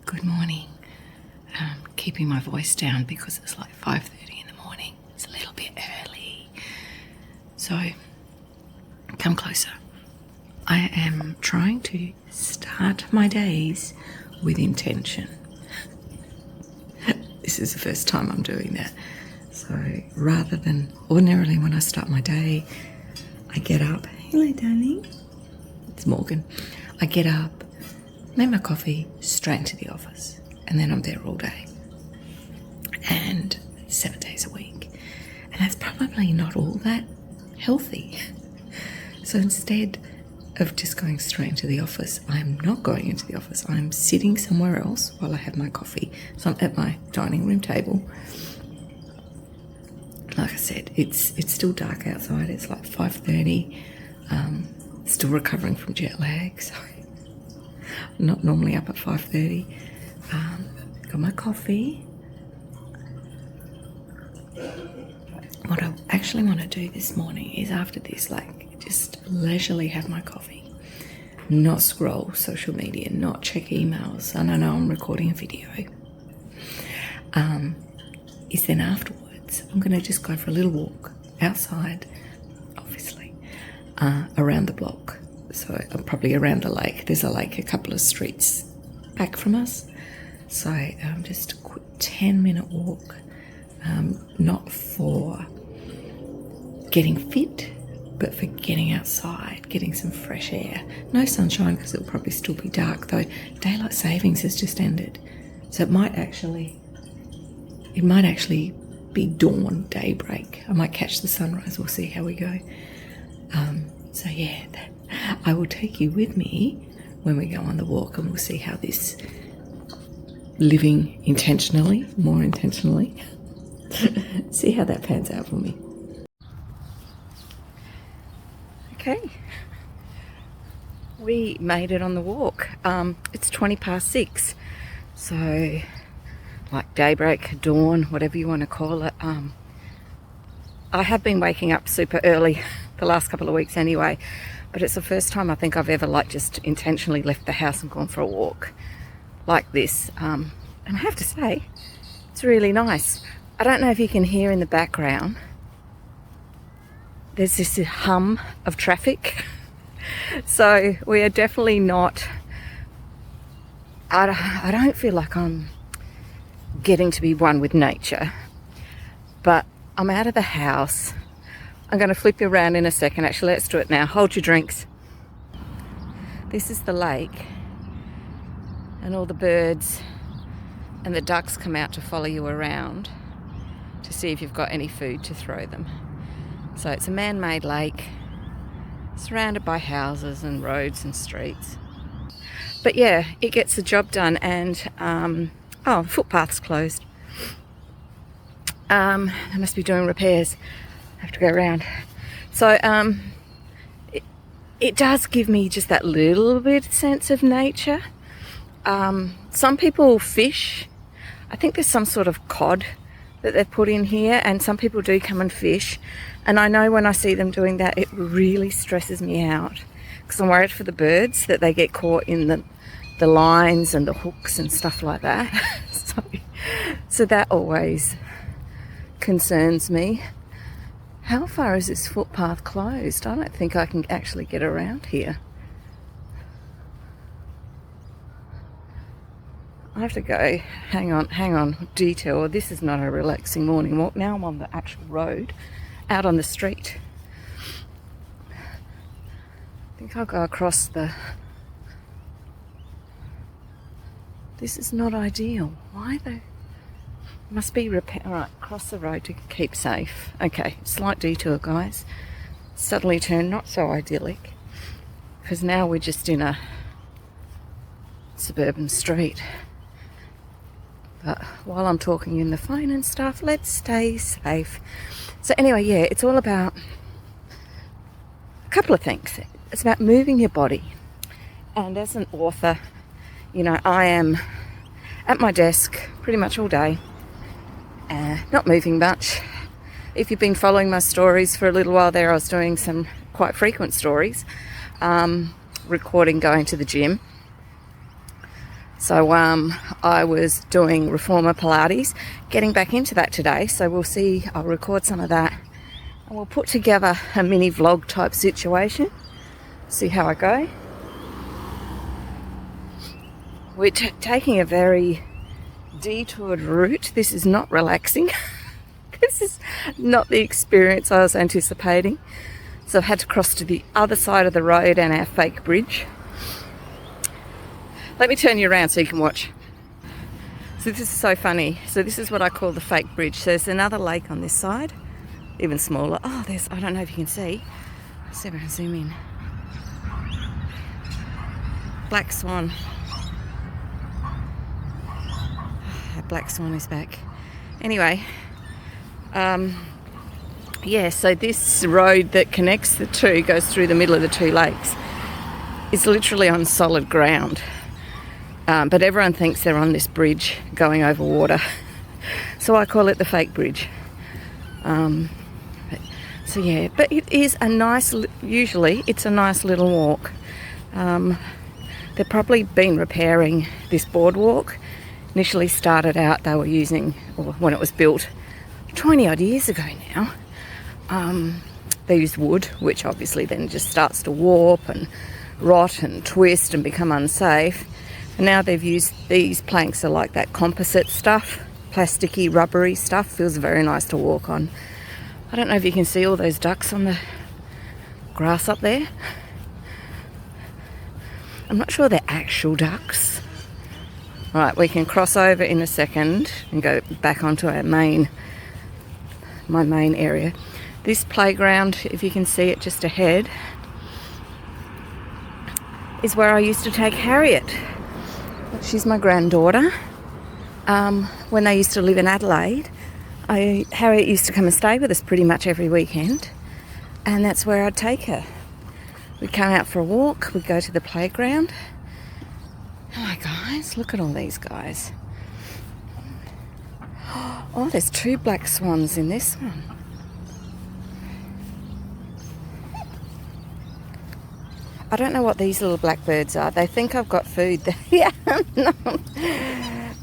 Good morning. Keeping my voice down because it's like 5:30 in the morning. It's a little bit early. So, come closer. I am trying to start my days with intention. This is the first time I'm doing that. So, rather than ordinarily when I start my day, I get up. Hello, darling. It's Morgan. I get up, make my coffee, straight into the office, and then I'm there all day. And 7 days a week. And that's probably not all that healthy. So instead of just going straight into the office, I'm not going into the office. I'm sitting somewhere else while I have my coffee. So I'm at my dining room table. Like I said, it's still dark outside. It's like 5:30. Still recovering from jet lag, so I'm not normally up at 5:30. Got my coffee. What I actually want to do this morning is after this, like, just leisurely have my coffee, not scroll social media, not check emails. And I know I'm recording a video. Is then afterwards, I'm going to just go for a little walk outside, obviously, around the block. So probably around the lake. There's a lake a couple of streets back from us. So just a quick 10-minute walk, not for getting fit, but for getting outside, getting some fresh air. No sunshine because it'll probably still be dark, though daylight savings has just ended. So it might actually be dawn, daybreak. I might catch the sunrise. We'll see how we go. So yeah, I will take you with me when we go on the walk, and we'll see how this living intentionally, more intentionally, see how that pans out for me. Okay, we made it on the walk. It's 6:20, so like daybreak, dawn, whatever you want to call it. I have been waking up super early the last couple of weeks anyway, but it's the first time I think I've ever just intentionally left the house and gone for a walk like this. And I have to say, it's really nice. I don't know if you can hear in the background, there's this hum of traffic. So we are definitely not, I don't feel like I'm getting to be one with nature, but I'm out of the house. I'm going to flip you around in a second. Actually, let's do it now. Hold your drinks. This is the lake, and all the birds and the ducks come out to follow you around to see if you've got any food to throw them. So it's a man-made lake surrounded by houses and roads and streets. But yeah, it gets the job done. And footpath's closed. They must be doing repairs. I have to go around. So it does give me just that little bit sense of nature. Some people fish. I think there's some sort of cod that they've put in here, and some people do come and fish. And I know when I see them doing that, it really stresses me out because I'm worried for the birds that they get caught in the lines and the hooks and stuff like that. So that always concerns me. How far is this footpath closed? I don't think I can actually get around here. I have to go. Hang on. Detour. This is not a relaxing morning walk. Now I'm on the actual road, out on the street. I think I'll go across the... This is not ideal. Why though? Must be repair. Alright, cross the road to keep safe. Okay, slight detour, guys. Suddenly turned not so idyllic, because now we're just in a suburban street. But while I'm talking in the phone and stuff, let's stay safe. So anyway, yeah, it's all about a couple of things. It's about moving your body. And as an author, you know, I am at my desk pretty much all day, not moving much. If you've been following my stories for a little while there, I was doing some quite frequent stories, recording going to the gym. So I was doing reformer Pilates, getting back into that today. So we'll see, I'll record some of that and we'll put together a mini vlog type situation. See how I go. We're taking a very detoured route. This is not relaxing. This is not the experience I was anticipating. So I've had to cross to the other side of the road and our fake bridge. Let me turn you around so you can watch. So this is so funny. So this is what I call the fake bridge. So there's another lake on this side, even smaller. Oh, there's, I don't know if you can see. Let's see if I can zoom in. Black swan. Black swan is back. Anyway, yeah, so this road that connects the two, goes through the middle of the two lakes, is literally on solid ground. But everyone thinks they're on this bridge going over water. So I call it the fake bridge. So yeah, but it is a nice, usually it's a nice little walk. They've probably been repairing this boardwalk. Initially started out, they were using, or when it was built 20 odd years ago now, they used wood, which obviously then just starts to warp and rot and twist and become unsafe. And now they've used these planks are like that composite stuff, plasticky, rubbery stuff. Feels very nice to walk on. I don't know if you can see all those ducks on the grass up there. I'm not sure they're actual ducks. Right, we can cross over in a second and go back onto our my main area. This playground, if you can see it just ahead, is where I used to take Harriet. She's my granddaughter. When they used to live in Adelaide, Harriet used to come and stay with us pretty much every weekend, and that's where I'd take her. We'd come out for a walk, we'd go to the playground. Oh my guys, look at all these guys. Oh, there's 2 black swans in this one. I don't know what these little blackbirds are. They think I've got food. They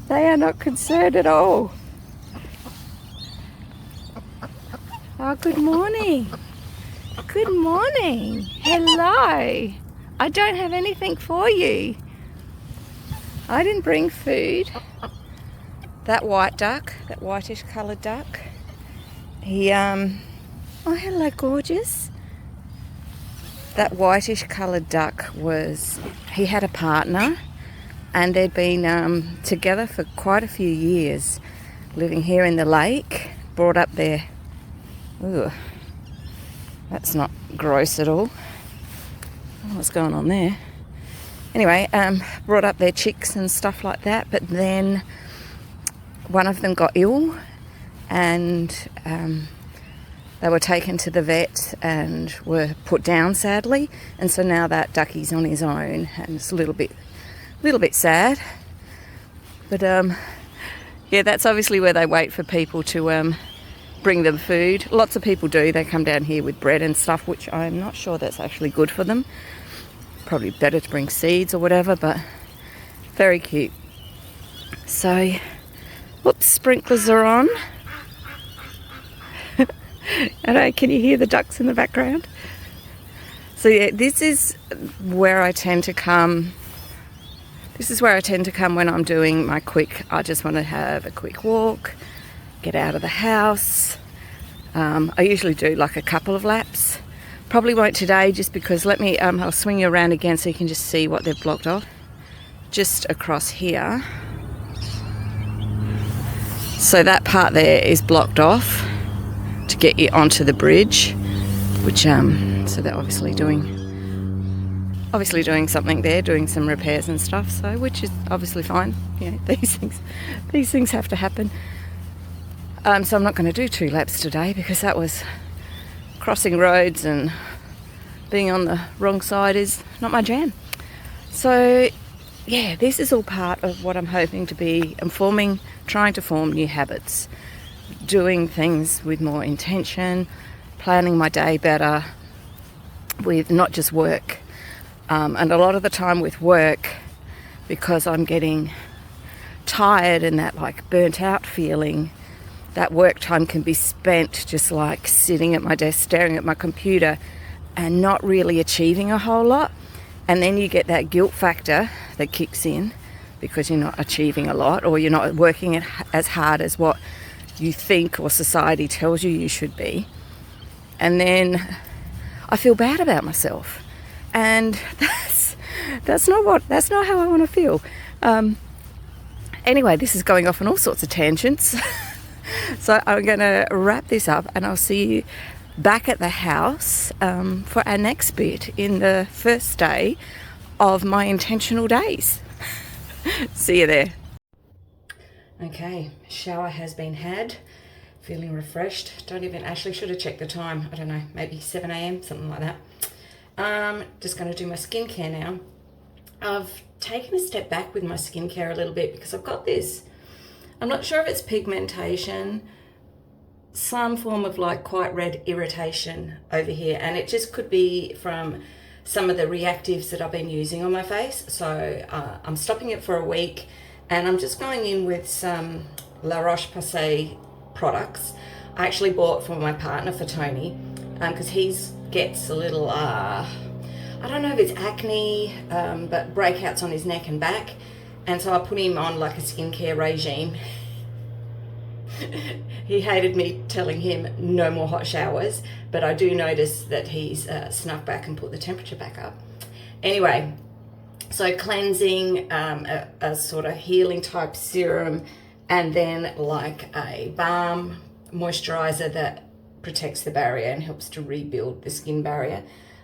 are not concerned at all. Oh, good morning. Good morning. Hello. I don't have anything for you. I didn't bring food. That white duck, that whitish coloured duck, he, oh hello gorgeous. That whitish coloured duck he had a partner and they'd been together for quite a few years, living here in the lake, brought up there. Ooh, that's not gross at all. I don't know what's going on there. Anyway, brought up their chicks and stuff like that, but then one of them got ill and they were taken to the vet and were put down sadly, and so now that duckie's on his own and it's a little bit sad. But yeah, that's obviously where they wait for people to bring them food. Lots of people do. They come down here with bread and stuff, which I'm not sure that's actually good for them. Probably better to bring seeds or whatever, but very cute. So, whoops, sprinklers are on. Can you hear the ducks in the background? So yeah, this is where I tend to come. This is where I tend to come when I'm doing my I just want to have a quick walk, get out of the house. I usually do like a couple of laps. Probably won't today just because I'll swing you around again so you can just see what they've blocked off. Just across here. So that part there is blocked off to get you onto the bridge, which so they're obviously doing something there, doing some repairs and stuff, so which is obviously fine. You know, these things have to happen. So I'm not going to do 2 laps today because that was crossing roads and being on the wrong side is not my jam. So yeah, this is all part of what I'm hoping to be trying to form new habits, doing things with more intention, planning my day better with not just work. And a lot of the time with work, because I'm getting tired and that like burnt out feeling. That work time can be spent just like sitting at my desk staring at my computer and not really achieving a whole lot. And then you get that guilt factor that kicks in because you're not achieving a lot, or you're not working as hard as what you think or society tells you you should be. And then I feel bad about myself, and that's not how I want to feel. Anyway, this is going off on all sorts of tangents. So I'm going to wrap this up, and I'll see you back at the house for our next bit in the first day of my intentional days. See you there. Okay, shower has been had. Feeling refreshed. Actually should have checked the time. I don't know, maybe 7 a.m, something like that. Just going to do my skincare now. I've taken a step back with my skincare a little bit because I've got this. I'm not sure if it's pigmentation, some form of like quite red irritation over here, and it just could be from some of the reactives that I've been using on my face. So I'm stopping it for a week, and I'm just going in with some La Roche-Posay products. I actually bought for my partner, for Tony, because he gets a little, I don't know if it's acne, but breakouts on his neck and back. And so I put him on like a skincare regime. He hated me telling him no more hot showers, but I do notice that he's snuck back and put the temperature back up. Anyway, so cleansing, a sort of healing type serum, and then like a balm moisturizer that protects the barrier and helps to rebuild the skin barrier.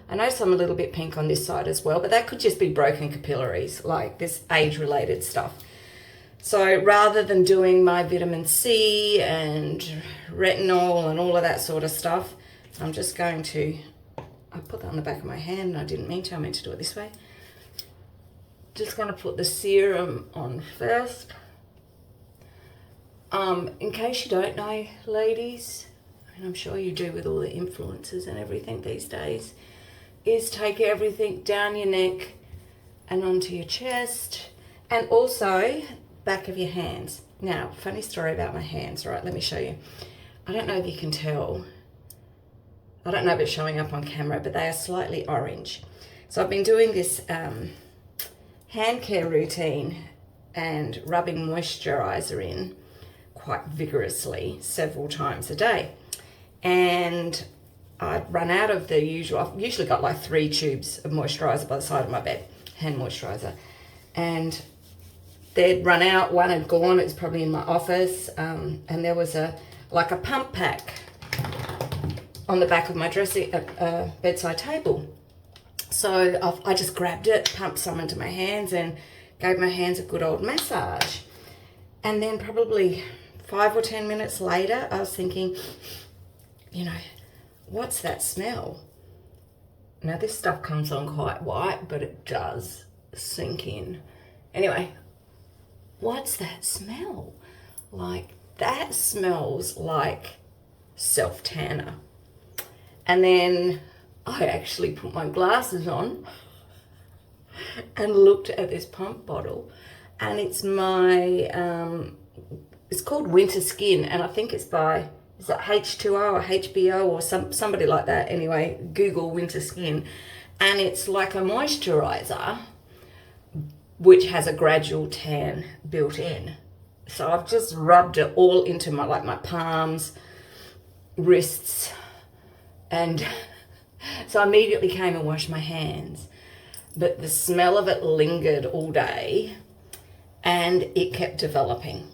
I notice I'm a little bit pink on this side as well, but that could just be broken capillaries, like this age-related stuff. So rather than doing my vitamin C and retinol and all of that sort of stuff, I'm just going to, I put that on the back of my hand and I didn't mean to, I meant to do it this way. Just going to put the serum on first. In case you don't know, ladies, and I'm sure you do with all the influencers and everything these days, is take everything down your neck and onto your chest, and also back of your hands. Now, funny story about my hands, right? Let me show you. I don't know if you can tell. I don't know if it's showing up on camera, but they are slightly orange. So I've been doing this hand care routine and rubbing moisturizer in quite vigorously several times a day. And I'd run out of the usual, I've usually got like 3 tubes of moisturiser by the side of my bed, hand moisturiser. And they'd run out, one had gone, it was probably in my office, and there was a pump pack on the back of my bedside table. So I just grabbed it, pumped some into my hands and gave my hands a good old massage. And then probably 5 or 10 minutes later, I was thinking, you know, what's that smell? Now this stuff comes on quite white, but it does sink in. Anyway, what's that smell? Like, that smells like self-tanner. And then I actually put my glasses on and looked at this pump bottle, and it's my, it's called Winter Skin, and I think it's by, is it H2O or HBO or somebody like that? Anyway, Google Winter Skin. And it's like a moisturizer which has a gradual tan built in. So I've just rubbed it all into my palms, wrists, and so I immediately came and washed my hands. But the smell of it lingered all day, and it kept developing.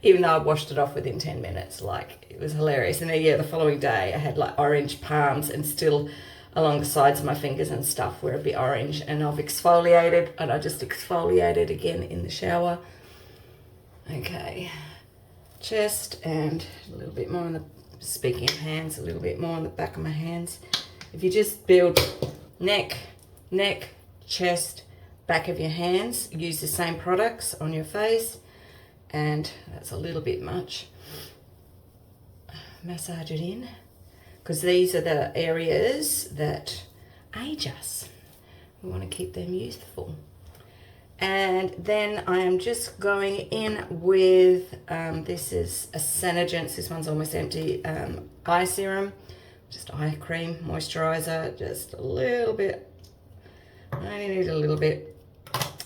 Even though I washed it off within 10 minutes, like, it was hilarious. And then, yeah, the following day I had like orange palms, and still along the sides of my fingers and stuff were a bit orange. And I've exfoliated, and I just exfoliated again in the shower. Okay, chest, and a little bit more on the, speaking of hands, a little bit more on the back of my hands. If you just build neck, chest, back of your hands, use the same products on your face, and that's a little bit much. Massage it in, because these are the areas that age us. We want to keep them youthful. And then I am just going in with, this is a Senegence, this one's almost empty, eye serum, just eye cream, moisturizer, just a little bit. I only need a little bit.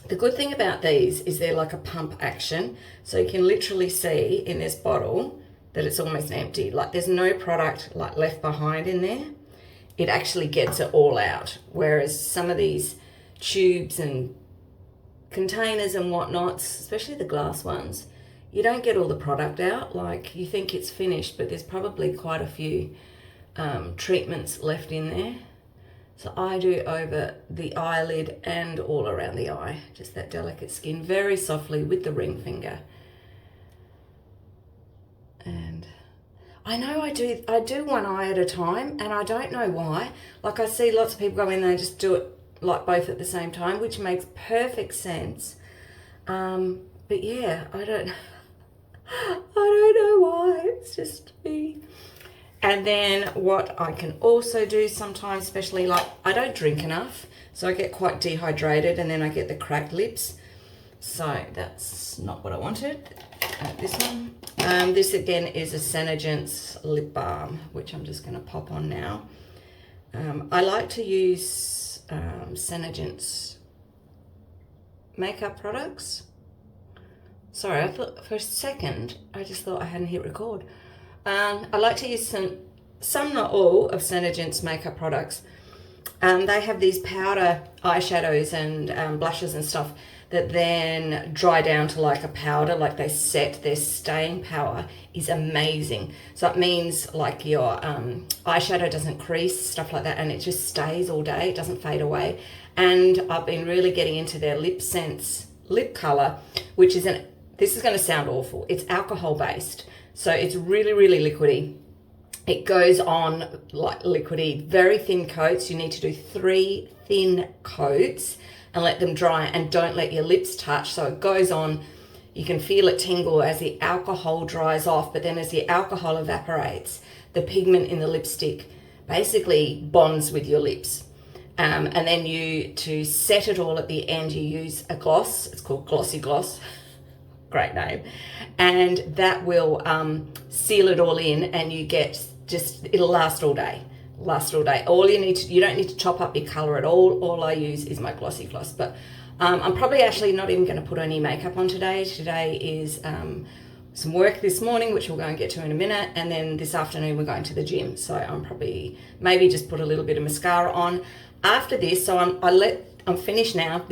The good thing about these is they're like a pump action. So you can literally see in this bottle that it's almost empty. Like there's no product like left behind in there. It actually gets it all out. Whereas some of these tubes and containers and whatnots, especially the glass ones, you don't get all the product out. Like you think it's finished, but there's probably quite a few treatments left in there. So I do over the eyelid and all around the eye, just that delicate skin, very softly with the ring finger. And I know I do one eye at a time, and I don't know why. Like I see lots of people go in there and just do it like both at the same time, which makes perfect sense. But yeah, I don't know why, it's just me. And then what I can also do sometimes, especially like I don't drink enough, so I get quite dehydrated and then I get the cracked lips. So that's not what I wanted. This one. This again is a Senegence lip balm, which I'm just going to pop on now. I like to use Senegence makeup products. Sorry, I thought for a second, I just thought I hadn't hit record. I like to use some not all, of Senegence makeup products. They have these powder eyeshadows and blushes and stuff that then dry down to like a powder, like they set. Their staying power is amazing. So it means like your eyeshadow doesn't crease, stuff like that, and it just stays all day, it doesn't fade away. And I've been really getting into their Lip Sense lip color, which is this is going to sound awful, it's alcohol based. So it's really, really liquidy. It goes on like liquidy, very thin coats. You need to do 3 thin coats and let them dry, and don't let your lips touch. So it goes on, you can feel it tingle as the alcohol dries off, but then as the alcohol evaporates, the pigment in the lipstick basically bonds with your lips. And then to set it all at the end, you use a gloss. It's called Glossy Gloss. Great name. And that will seal it all in, and you get it'll last all day. All you don't need to top up your color at all I use is my Glossy Gloss. But I'm probably actually not even going to put any makeup on today. Today is some work this morning, which we'll go and get to in a minute, and then this afternoon we're going to the gym, so I'm probably maybe just put a little bit of mascara on after this. So I'm finished now.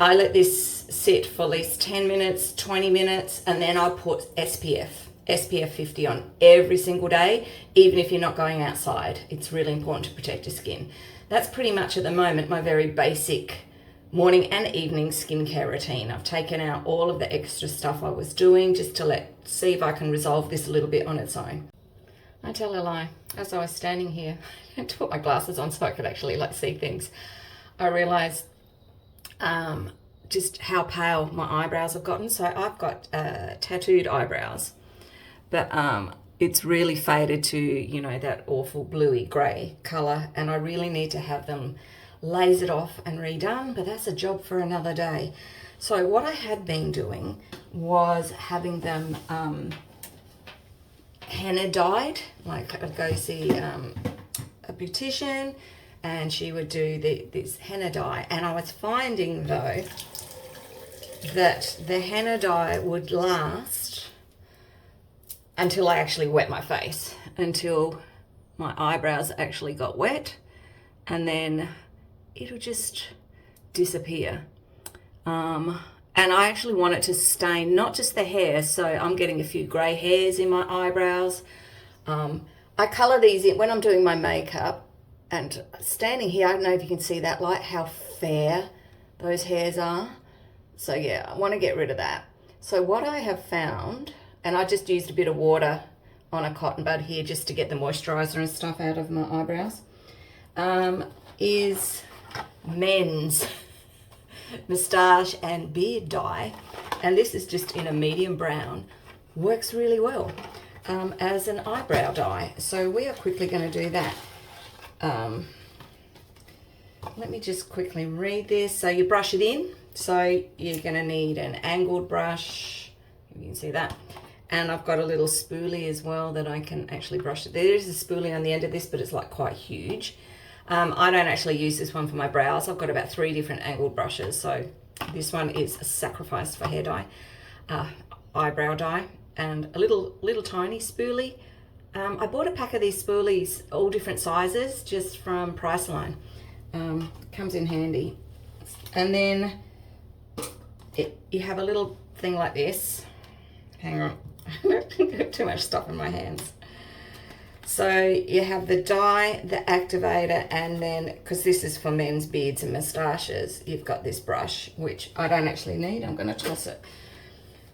I let this sit for at least 10 minutes, 20 minutes, and then I put SPF 50 on every single day, even if you're not going outside. It's really important to protect your skin. That's pretty much at the moment my very basic morning and evening skincare routine. I've taken out all of the extra stuff I was doing just to see if I can resolve this a little bit on its own. I tell a lie, as I was standing here, I had to put my glasses on so I could actually see things. I realized just how pale my eyebrows have gotten. So I've got tattooed eyebrows, but it's really faded to, that awful bluey grey colour, and I really need to have them lasered off and redone, but that's a job for another day. So what I had been doing was having them henna dyed. Like I'd go see a beautician and she would do this henna dye, and I was finding though that the henna dye would last until I actually wet my face, until my eyebrows actually got wet, and then it'll just disappear. And I actually want it to stain not just the hair, so I'm getting a few grey hairs in my eyebrows. I colour these in when I'm doing my makeup, and standing here, I don't know if you can see that light, how fair those hairs are. So yeah, I want to get rid of that. So what I have found, and I just used a bit of water on a cotton bud here just to get the moisturiser and stuff out of my eyebrows, is men's moustache and beard dye, and this is just in a medium brown. Works really well as an eyebrow dye, so we are quickly going to do that. Let me just quickly read this. So you brush it in, So you're going to need an angled brush, you can see that, and I've got a little spoolie as well that I can actually brush it. There is a spoolie on the end of this, but it's like quite huge. I don't actually use this one for my brows. I've got about 3 different angled brushes, so this one is a sacrifice for hair dye, eyebrow dye, and a little tiny spoolie. I bought a pack of these spoolies, all different sizes, just from Priceline. Comes in handy. And then you have a little thing like this. Hang on, too much stuff in my hands. So you have the dye, the activator, and then, because this is for men's beards and moustaches, you've got this brush, which I don't actually need. I'm going to toss it.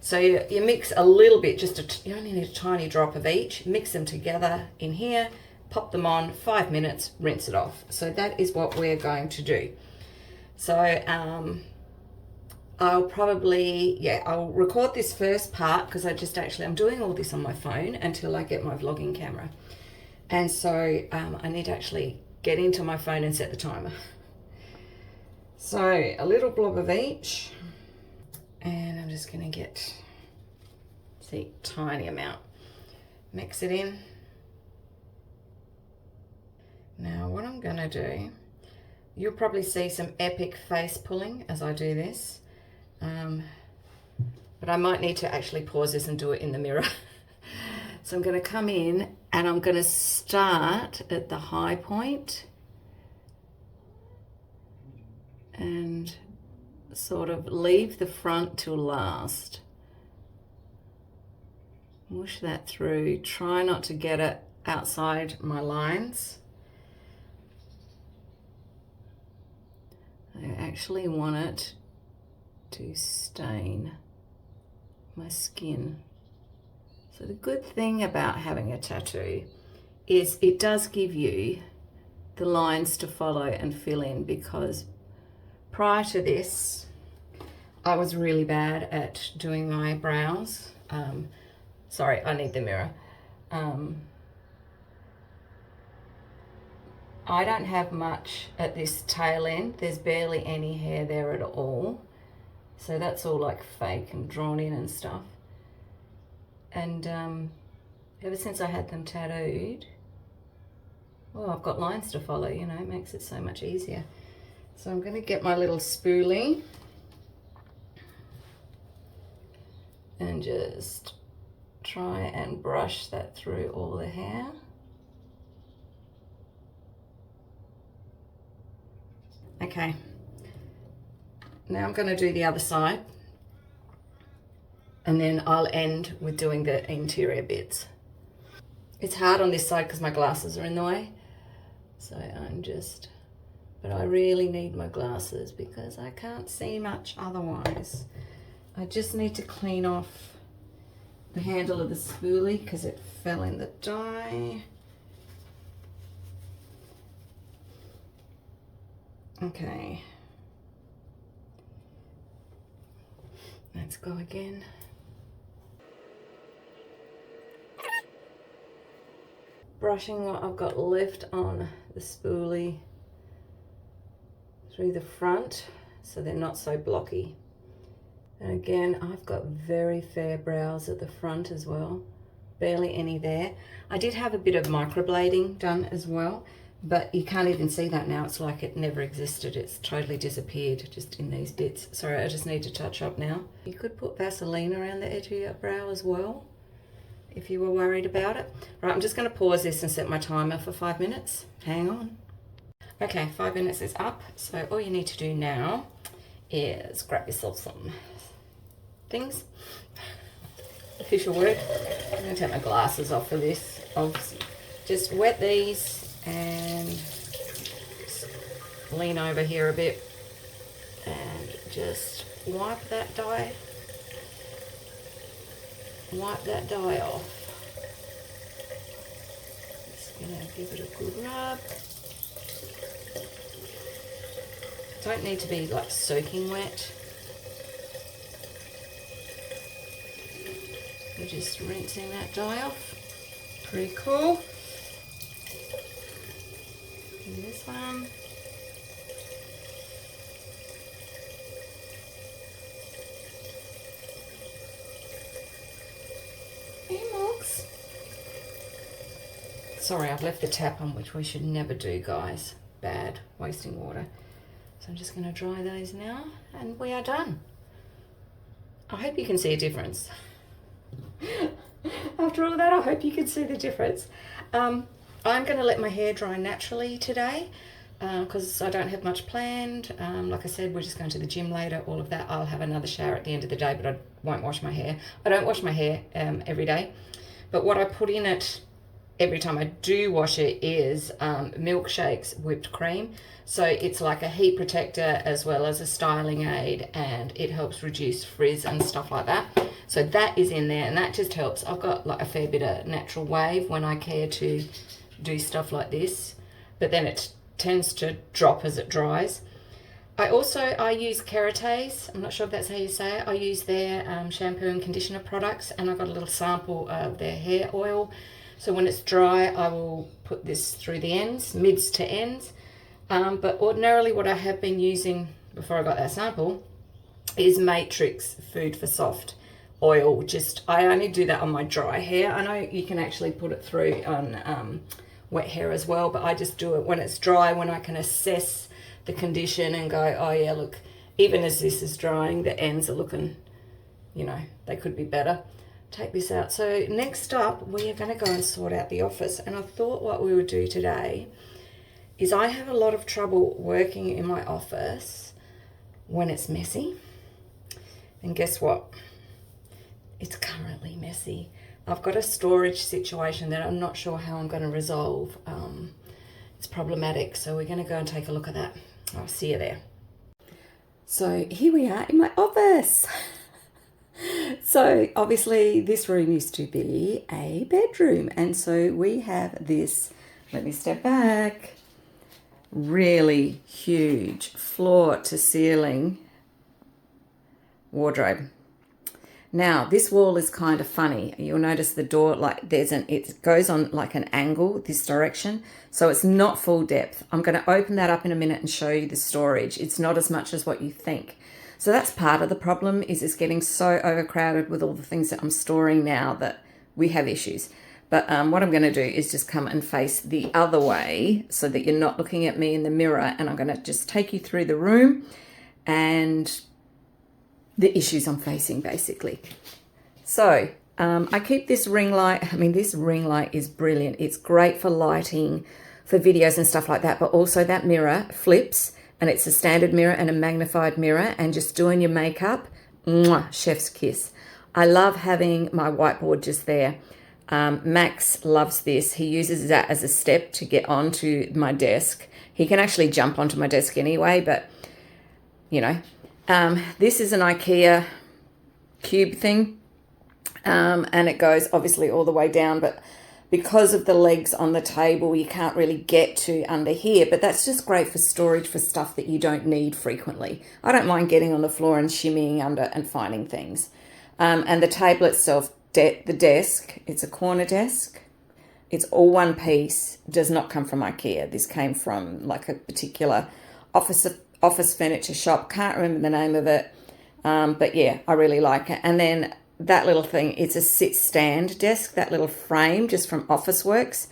So you mix a little bit, you only need a tiny drop of each. Mix them together in here, pop them on, 5 minutes, rinse it off. So that is what we're going to do. So I'll record this first part because I'm doing all this on my phone until I get my vlogging camera. And so I need to actually get into my phone and set the timer. So a little blob of each, and I'm just gonna tiny amount. Mix it in. Now what I'm gonna do, you'll probably see some epic face pulling as I do this. But I might need to actually pause this and do it in the mirror. So I'm going to come in and I'm going to start at the high point and sort of leave the front till last. Mush that through. Try not to get it outside my lines. I actually want it to stain my skin. So the good thing about having a tattoo is it does give you the lines to follow and fill in, because prior to this I was really bad at doing my brows. Sorry, I need the mirror. I don't have much at this tail end. There's barely any hair there at all. So that's all like fake and drawn in and stuff. And ever since I had them tattooed, well, I've got lines to follow, you know, it makes it so much easier. So I'm going to get my little spoolie and just try and brush that through all the hair. Okay, now I'm going to do the other side, and then I'll end with doing the interior bits. It's hard on this side because my glasses are in the way, so but I really need my glasses because I can't see much otherwise. I just need to clean off the handle of the spoolie because it fell in the dye. Okay, let's go again. Brushing what I've got left on the spoolie through the front so they're not so blocky. And again, I've got very fair brows at the front as well, barely any there. I did have a bit of microblading done as well, but you can't even see that now. It's like it never existed. It's totally disappeared just in these bits. Sorry, I just need to touch up now. You could put Vaseline around the edge of your brow as well if you were worried about it. Right, I'm just going to pause this and set my timer for 5 minutes. Hang on. Okay, 5 minutes is up. So all you need to do now is grab yourself some things. Official word. I'm going to take my glasses off for this. I'll just wet these and lean over here a bit and just wipe that dye off. Just gonna give it a good rub. Don't need to be like soaking wet. You're just rinsing that dye off. Pretty cool. And this one. Sorry, I've left the tap on, which we should never do, guys. Bad, wasting water. So I'm just going to dry those now, and we are done. I hope you can see a difference. After all that, I hope you can see the difference. I'm going to let my hair dry naturally today because I don't have much planned. Like I said, we're just going to the gym later, all of that. I'll have another shower at the end of the day, but I won't wash my hair. I don't wash my hair every day, but what I put in it every time I do wash it is Milkshake's whipped cream. So it's like a heat protector as well as a styling aid, and it helps reduce frizz and stuff like that. So that is in there, and that just helps. I've got like a fair bit of natural wave when I care to do stuff like this, but then it tends to drop as it dries. I use Kerates. I'm not sure if that's how you say it. I use their shampoo and conditioner products, and I've got a little sample of their hair oil. So when it's dry, I will put this through the ends, mids to ends. But ordinarily what I have been using before I got that sample is Matrix Food for Soft oil. I only do that on my dry hair. I know you can actually put it through on wet hair as well, but I just do it when it's dry, when I can assess the condition and go, oh yeah, look, even as this is drying, the ends are looking, you know, they could be better. Take this out. So next up, we are going to go and sort out the office. And I thought what we would do today is I have a lot of trouble working in my office when it's messy. And guess what? It's currently messy. I've got a storage situation that I'm not sure how I'm going to resolve. It's problematic. So we're going to go and take a look at that. I'll see you there. So here we are in my office. So obviously this room used to be a bedroom, and so we have this, let me step back, really huge floor to ceiling wardrobe. Now this wall is kind of funny. You'll notice the door, like it goes on like an angle this direction, so it's not full depth. I'm going to open that up in a minute and show you the storage. It's not as much as what you think. So that's part of the problem, is it's getting so overcrowded with all the things that I'm storing now that we have issues. But what I'm going to do is just come and face the other way so that you're not looking at me in the mirror, and I'm going to just take you through the room and the issues I'm facing basically. So I keep this ring light. I mean, this ring light is brilliant. It's great for lighting, for videos and stuff like that, but also that mirror flips. And it's a standard mirror and a magnified mirror, and just doing your makeup, mwah, chef's kiss. I love having my whiteboard just there. Max loves this. He uses that as a step to get onto my desk. He can actually jump onto my desk anyway, but you know. This is an IKEA cube thing, and it goes obviously all the way down, but because of the legs on the table, you can't really get to under here, but that's just great for storage for stuff that you don't need frequently. I don't mind getting on the floor and shimmying under and finding things. And the table itself, the desk, it's a corner desk. It's all one piece, does not come from IKEA. This came from like a particular office furniture shop. Can't remember the name of it, but yeah, I really like it. And then that little thing, it's a sit stand desk, that little frame just from Officeworks,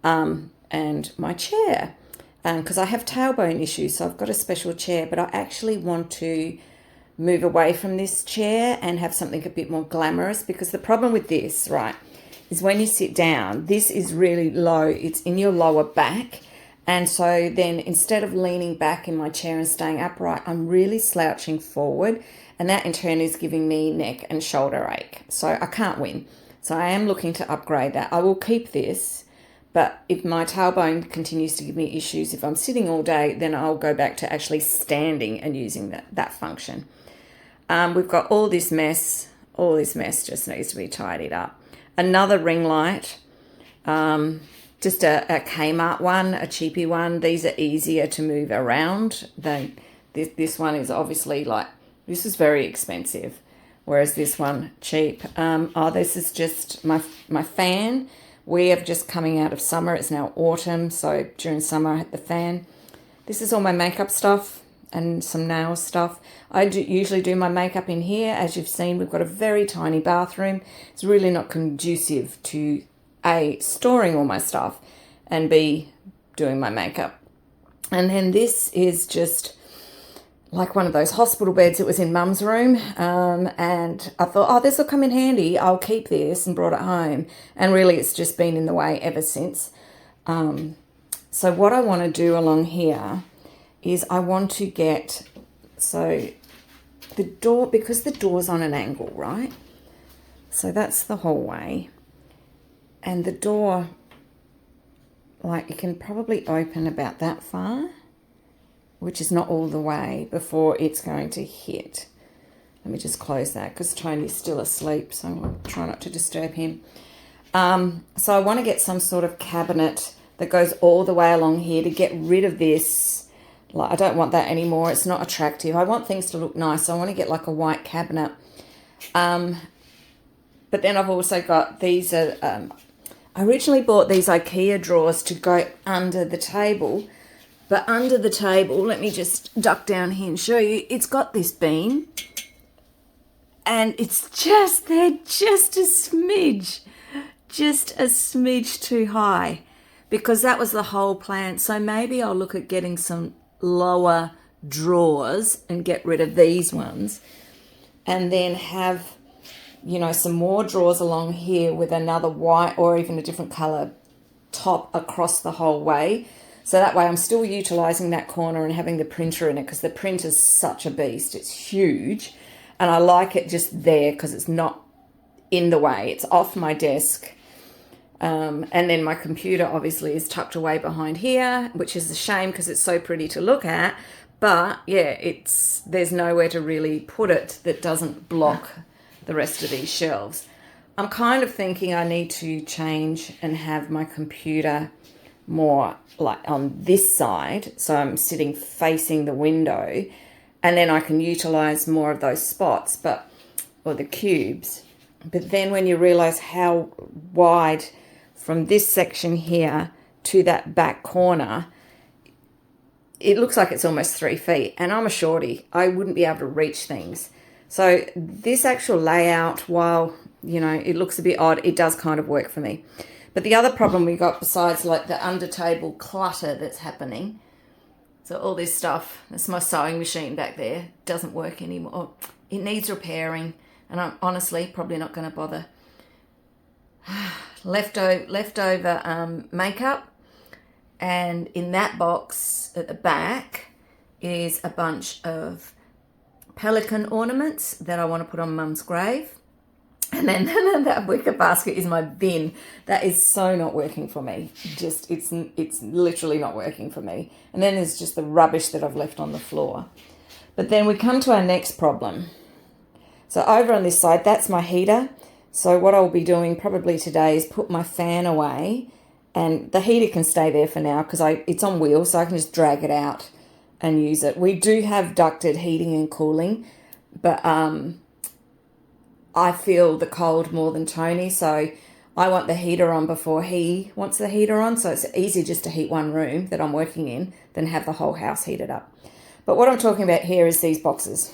and my chair, because I have tailbone issues, so I've got a special chair, but I actually want to move away from this chair and have something a bit more glamorous, because the problem with this, right, is when you sit down, this is really low, it's in your lower back, and so then instead of leaning back in my chair and staying upright, I'm really slouching forward, and that in turn is giving me neck and shoulder ache. So I can't win. So I am looking to upgrade that. I will keep this, but if my tailbone continues to give me issues, if I'm sitting all day, then I'll go back to actually standing and using that function. We've got all this mess. All this mess just needs to be tidied up. Another ring light, just a Kmart one, a cheapy one. These are easier to move around than this one is obviously like, this is very expensive, whereas this one, cheap. This is just my fan. We are just coming out of summer. It's now autumn, so during summer I had the fan. This is all my makeup stuff and some nail stuff. I usually do my makeup in here. As you've seen, we've got a very tiny bathroom. It's really not conducive to A, storing all my stuff, and B, doing my makeup. And then this is just like one of those hospital beds. It was in Mum's room, and I thought, oh, this will come in handy. I'll keep this, and brought it home. And really, it's just been in the way ever since. So what I want to do along here is I want to get, so the door, because the door's on an angle, right? So that's the hallway. And the door, like, you can probably open about that far, which is not all the way before it's going to hit. Let me just close that because Tony's still asleep, so I'll try not to disturb him. So I want to get some sort of cabinet that goes all the way along here to get rid of this. Like, I don't want that anymore. It's not attractive. I want things to look nice. So I want to get like a white cabinet. But then I've also got these. I originally bought these IKEA drawers to go under the table. But under the table, let me just duck down here and show you. It's got this beam. And it's just, they're just a smidge too high. Because that was the whole plan. So maybe I'll look at getting some lower drawers and get rid of these ones. And then have, you know, some more drawers along here with another white or even a different colour top across the whole way. So that way I'm still utilising that corner and having the printer in it, because the printer's such a beast. It's huge. And I like it just there because it's not in the way. It's off my desk. And then my computer obviously is tucked away behind here, which is a shame because it's so pretty to look at. But yeah, there's nowhere to really put it that doesn't block the rest of these shelves. I'm kind of thinking I need to change and have my computer more like on this side, so I'm sitting facing the window, and then I can utilize more of those spots, or the cubes. But then when you realize how wide from this section here to that back corner, it looks like it's almost 3 feet, and I'm a shorty. I wouldn't be able to reach things. So this actual layout, while, you know, it looks a bit odd, it does kind of work for me. But the other problem we got, besides like the under table clutter that's happening, so all this stuff, that's my sewing machine back there, doesn't work anymore. It needs repairing, and I'm honestly probably not going to bother. Leftover makeup, and in that box at the back is a bunch of pelican ornaments that I want to put on Mum's grave. And then that wicker basket is my bin. That is so not working for me. Just, it's literally not working for me. And then there's just the rubbish that I've left on the floor. But then we come to our next problem. So over on this side, that's my heater. So what I'll be doing probably today is put my fan away, and the heater can stay there for now because it's on wheels, so I can just drag it out and use it. We do have ducted heating and cooling, but I feel the cold more than Tony, so I want the heater on before he wants the heater on, so it's easier just to heat one room that I'm working in than have the whole house heated up. But what I'm talking about here is these boxes.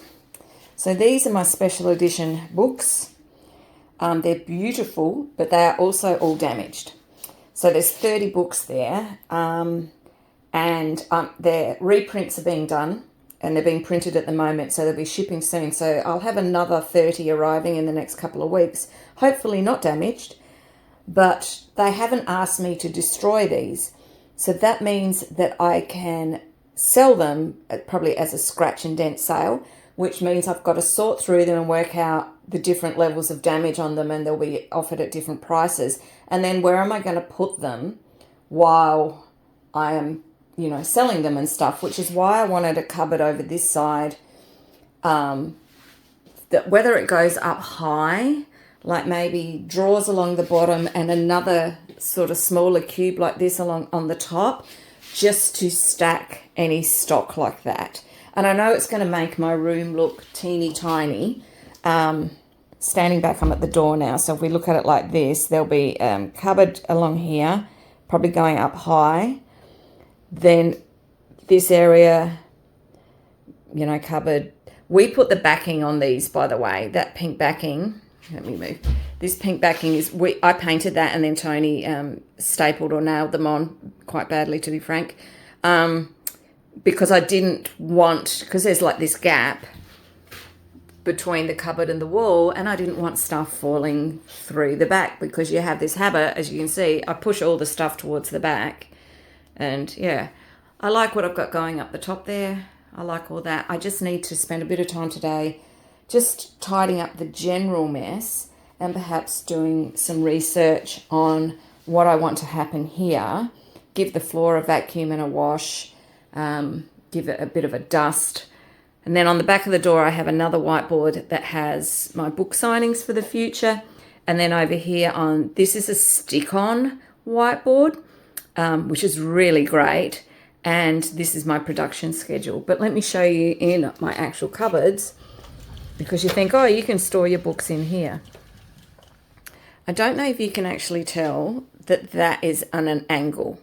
So these are my special edition books. They're beautiful, but they are also all damaged. So there's 30 books there, and their reprints are being done, and they're being printed at the moment, so they'll be shipping soon. So I'll have another 30 arriving in the next couple of weeks, hopefully not damaged, but they haven't asked me to destroy these. So that means that I can sell them probably as a scratch and dent sale, which means I've got to sort through them and work out the different levels of damage on them, and they'll be offered at different prices. And then where am I going to put them while I am, you know, selling them and stuff, which is why I wanted a cupboard over this side. That whether it goes up high, like maybe drawers along the bottom and another sort of smaller cube like this along on the top, just to stack any stock like that. And I know it's going to make my room look teeny tiny. Standing back, I'm at the door now, so if we look at it like this, there'll be cupboard along here, probably going up high. Then this area, you know, cupboard. We put the backing on these, by the way, that pink backing. let me move. This pink backing is, I painted that and then Tony stapled or nailed them on quite badly, to be frank, because I didn't want, because there's like this gap between the cupboard and the wall, and I didn't want stuff falling through the back, because you have this habit, as you can see, I push all the stuff towards the back. And yeah, I like what I've got going up the top there. I like all that. I just need to spend a bit of time today just tidying up the general mess and perhaps doing some research on what I want to happen here. Give the floor a vacuum and a wash, give it a bit of a dust. And then on the back of the door, I have another whiteboard that has my book signings for the future. And then over here on, this is a stick-on whiteboard, which is really great. And this is my production schedule. But let me show you in my actual cupboards, because you think, oh, you can store your books in here. I don't know if you can actually tell that that is on an angle.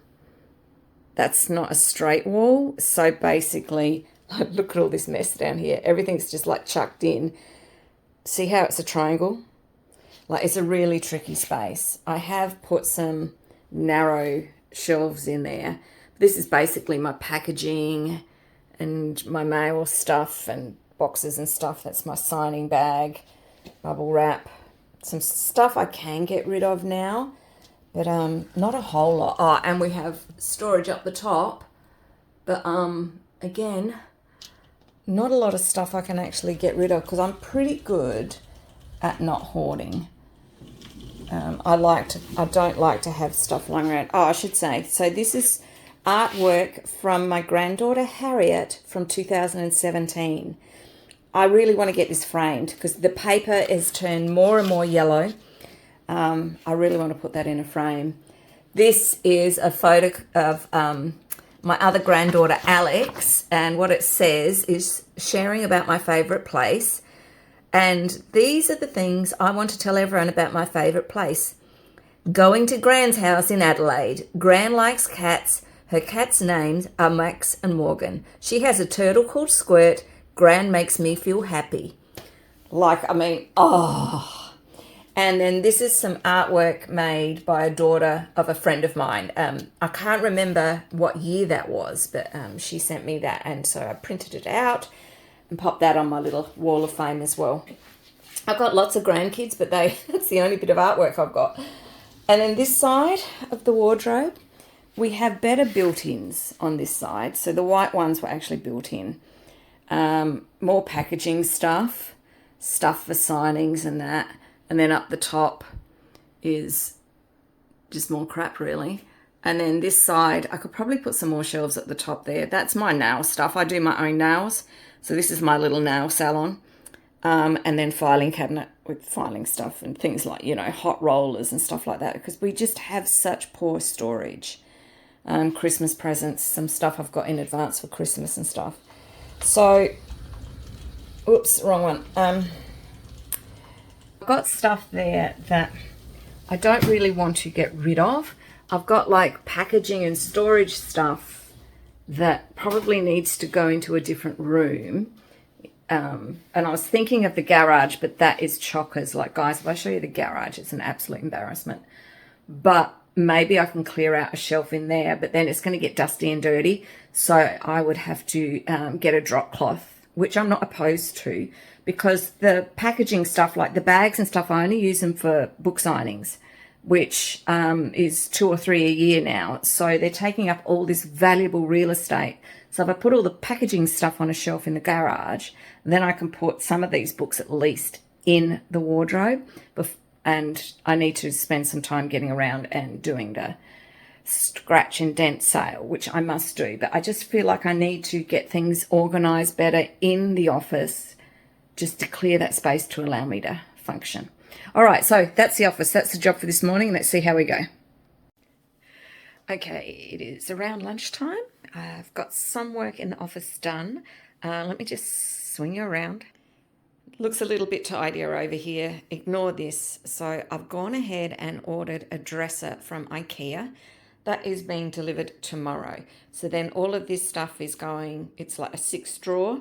That's not a straight wall. So basically, look at all this mess down here. Everything's just like chucked in. See how it's a triangle? Like, it's a really tricky space. I have put some narrow shelves in there. This is basically my packaging and my mail stuff and boxes and stuff. That's my signing bag, bubble wrap, some stuff I can get rid of now, but not a whole lot. Oh, and we have storage up the top, but again, not a lot of stuff I can actually get rid of, because I'm pretty good at not hoarding. I don't like to have stuff lying around. Oh, I should say, so this is artwork from my granddaughter Harriet from 2017. I really want to get this framed because the paper is turned more and more yellow. I really want to put that in a frame. This is a photo of my other granddaughter Alex, and what it says is sharing about my favourite place. And these are the things I want to tell everyone about my favourite place. Going to Gran's house in Adelaide. Gran likes cats. Her cats' names are Max and Morgan. She has a turtle called Squirt. Gran makes me feel happy. Like, I mean, oh. And then this is some artwork made by a daughter of a friend of mine. I can't remember what year that was, but she sent me that. And so I printed it out and popped that on my little wall of fame as well. I've got lots of grandkids, but that's the only bit of artwork I've got. And then this side of the wardrobe, we have better built-ins on this side. So the white ones were actually built in. More packaging stuff for signings and that. And then up the top is just more crap, really. And then this side, I could probably put some more shelves at the top there. That's my nail stuff. I do my own nails. So this is my little nail salon. And then filing cabinet with filing stuff and things like, you know, hot rollers and stuff like that, because we just have such poor storage. Christmas presents, some stuff I've got in advance for Christmas and stuff. So, oops, wrong one. I've got stuff there that I don't really want to get rid of. I've got like packaging and storage stuff that probably needs to go into a different room. And I was thinking of the garage, but that is chockers. Like, guys, if I show you the garage, it's an absolute embarrassment. But maybe I can clear out a shelf in there, but then it's going to get dusty and dirty. So I would have to get a drop cloth, which I'm not opposed to, because the packaging stuff, like the bags and stuff, I only use them for book signings, which is 2 or 3 a year now. So they're taking up all this valuable real estate. So if I put all the packaging stuff on a shelf in the garage, then I can put some of these books at least in the wardrobe. And I need to spend some time getting around and doing the scratch and dent sale, which I must do. But I just feel like I need to get things organised better in the office just to clear that space to allow me to function. All right, so that's the office. That's the job for this morning. Let's see how we go. Okay, it is around lunchtime. I've got some work in the office done. Let me just swing you around. Looks a little bit tidier over here. Ignore this. So I've gone ahead and ordered a dresser from IKEA. That is being delivered tomorrow. So then all of this stuff is going, it's like a 6 drawer.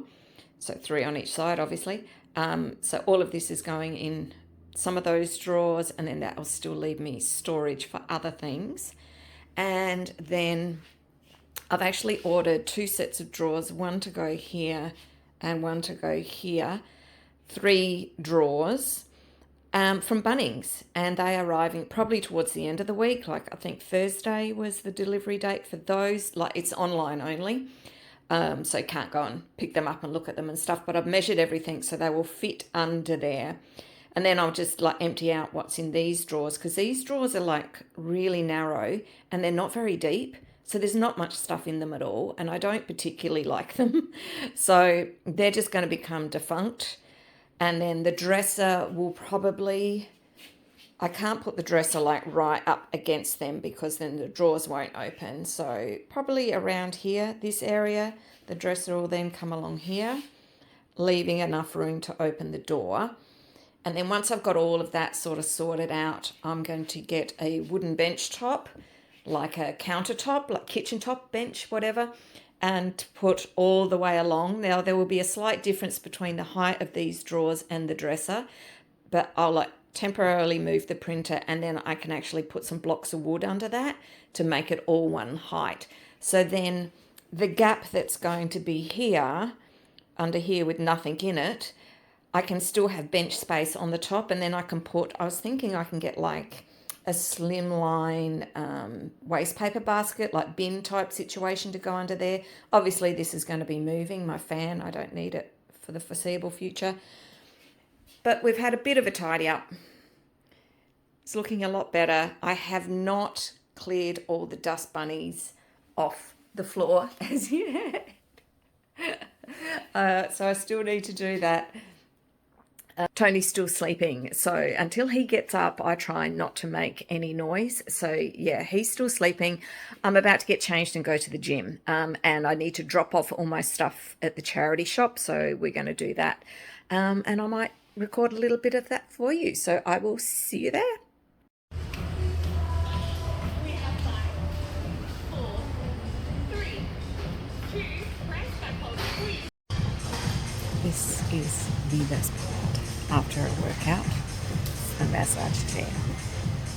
So 3 on each side, obviously. So all of this is going in some of those drawers, and then that will still leave me storage for other things. And then I've actually ordered 2 sets of drawers, one to go here and one to go here, 3 drawers from Bunnings, and they are arriving probably towards the end of the week. Like, I think Thursday was the delivery date for those. Like, it's online only, so can't go and pick them up and look at them and stuff, but I've measured everything so they will fit under there. And then I'll just like empty out what's in these drawers, because these drawers are like really narrow and they're not very deep. So there's not much stuff in them at all. And I don't particularly like them. So they're just going to become defunct. And then the dresser will probably, I can't put the dresser like right up against them because then the drawers won't open. So probably around here, this area, the dresser will then come along here, leaving enough room to open the door. And then once I've got all of that sort of sorted out, I'm going to get a wooden bench top, like a countertop, like kitchen top bench, whatever, and put all the way along. Now, there will be a slight difference between the height of these drawers and the dresser, but I'll like temporarily move the printer, and then I can actually put some blocks of wood under that to make it all one height. So then the gap that's going to be here, under here with nothing in it, I can still have bench space on the top, and then I can put, I was thinking I can get like a slimline waste paper basket, like bin type situation to go under there. Obviously this is going to be moving, my fan, I don't need it for the foreseeable future. But we've had a bit of a tidy up. It's looking a lot better. I have not cleared all the dust bunnies off the floor as yet. So I still need to do that. Tony's still sleeping, so until he gets up, I try not to make any noise. So yeah, he's still sleeping. I'm about to get changed and go to the gym, and I need to drop off all my stuff at the charity shop, so we're going to do that. And I might record a little bit of that for you, so I will see you there. This is the best part after a workout, a massage chair.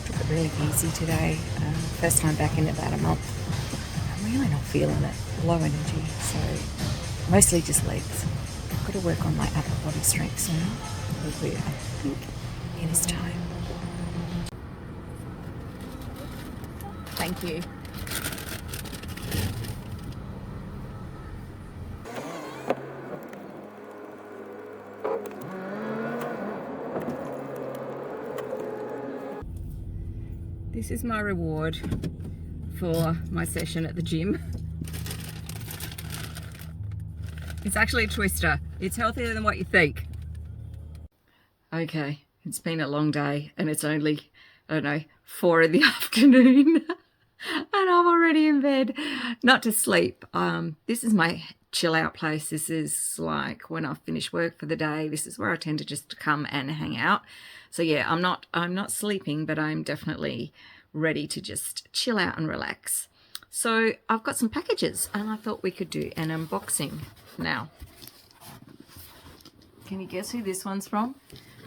Took it really easy today. First time back in about a month. I'm really not feeling it. Low energy, so mostly just legs. I've got to work on my upper body strength soon. I think it is time. Thank you. This is my reward for my session at the gym. It's actually a twister. It's healthier than what you think. Okay, it's been a long day and it's only, I don't know, 4 in the afternoon and I'm already in bed. Not to sleep. This is my chill out place. This is like when I finish work for the day. This is where I tend to just come and hang out. So yeah, I'm not sleeping, but I'm definitely ready to just chill out and relax. So I've got some packages and I thought we could do an unboxing now. Can you guess who this one's from?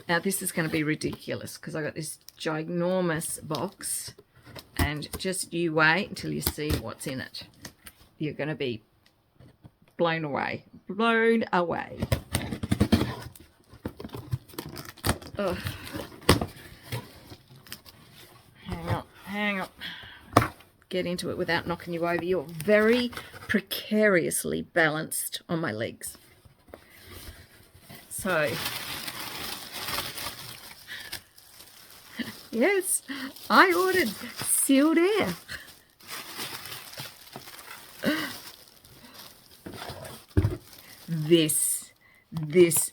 Now this is going to be ridiculous because I got this ginormous box, and just you wait until you see what's in it. You're going to be blown away. Blown away. Ugh. Hang on. Get into it without knocking you over. You're very precariously balanced on my legs. So, yes, I ordered sealed air. This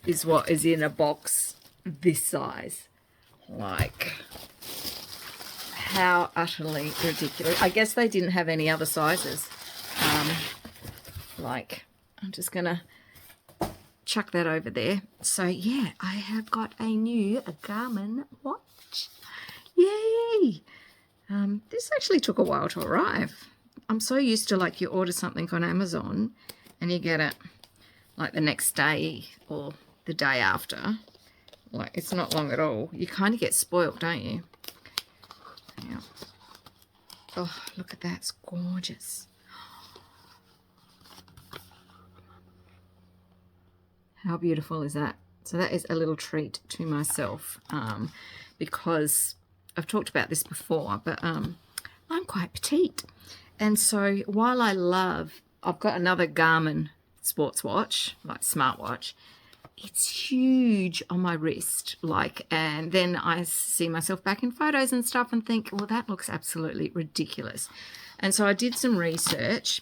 is what is in a box this size. Like, how utterly ridiculous. I guess they didn't have any other sizes. Like, I'm just gonna chuck that over there. So yeah, I have got a new Garmin watch. Yay! This actually took a while to arrive. I'm so used to, like, you order something on Amazon and you get it like the next day or the day after. Like, it's not long at all. You kind of get spoiled, don't you? Yeah. Oh, look at that. It's gorgeous. How beautiful is that? So that is a little treat to myself, because I've talked about this before, but I'm quite petite. And so while I've got another Garmin sports watch, like smartwatch, it's huge on my wrist, like, and then I see myself back in photos and stuff and think, well, that looks absolutely ridiculous. And so I did some research,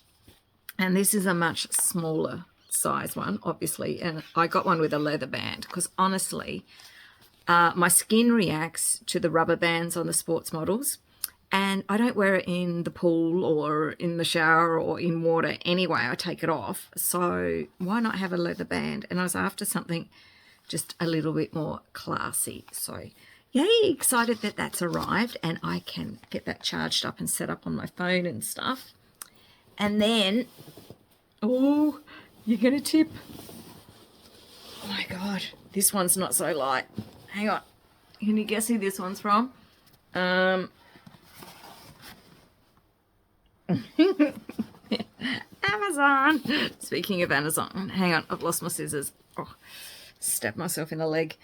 and this is a much smaller size one, obviously, and I got one with a leather band because honestly, my skin reacts to the rubber bands on the sports models, and I don't wear it in the pool or in the shower or in water anyway. I take it off, so why not have a leather band? And I was after something just a little bit more classy, so yay, excited that that's arrived and I can get that charged up and set up on my phone and stuff. And then, oh, you're gonna tip. Oh my god, this one's not so light. Hang on, can you guess who this one's from? Amazon. Speaking of Amazon, hang on, I've lost my scissors. Oh, stabbed myself in the leg.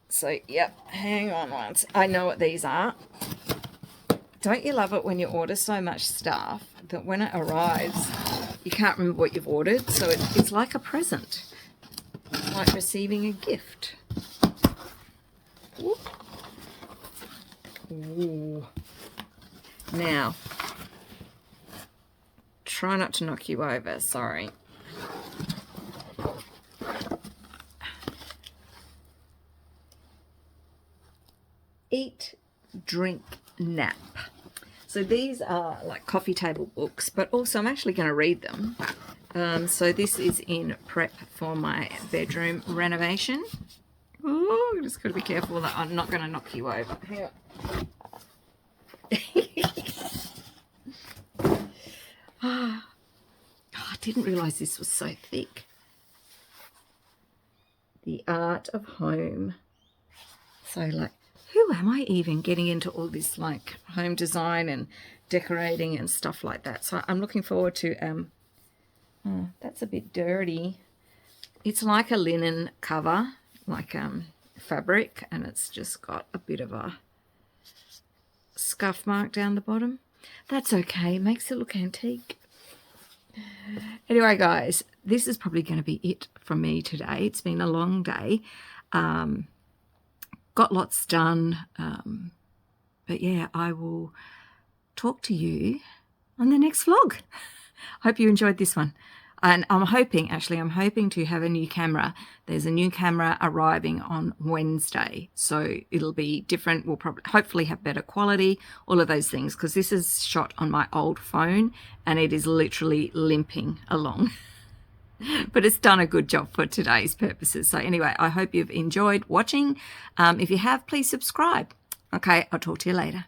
So yep, hang on once. I know what these are. Don't you love it when you order so much stuff that when it arrives you can't remember what you've ordered? So it's like a present. It's like receiving a gift. Ooh. Ooh. Now, try not to knock you over, sorry. Eat, drink, nap. So these are like coffee table books, but also I'm actually going to read them. So this is in prep for my bedroom renovation. Oh, just got to be careful that I'm not going to knock you over. Hang on. Oh, I didn't realise this was so thick. The Art of Home. So like, who am I even getting into all this like home design and decorating and stuff like that? So I'm looking forward to, oh, that's a bit dirty. It's like a linen cover, like fabric, and it's just got a bit of a scuff mark down the bottom. That's okay, it makes it look antique. Anyway, guys, this is probably going to be it from me today. It's been a long day. Got lots done. But yeah, I will talk to you on the next vlog. Hope you enjoyed this one. And I'm hoping to have a new camera. There's a new camera arriving on Wednesday. So it'll be different. We'll hopefully have better quality, all of those things, because this is shot on my old phone and it is literally limping along. But it's done a good job for today's purposes. So anyway, I hope you've enjoyed watching. If you have, please subscribe. Okay, I'll talk to you later.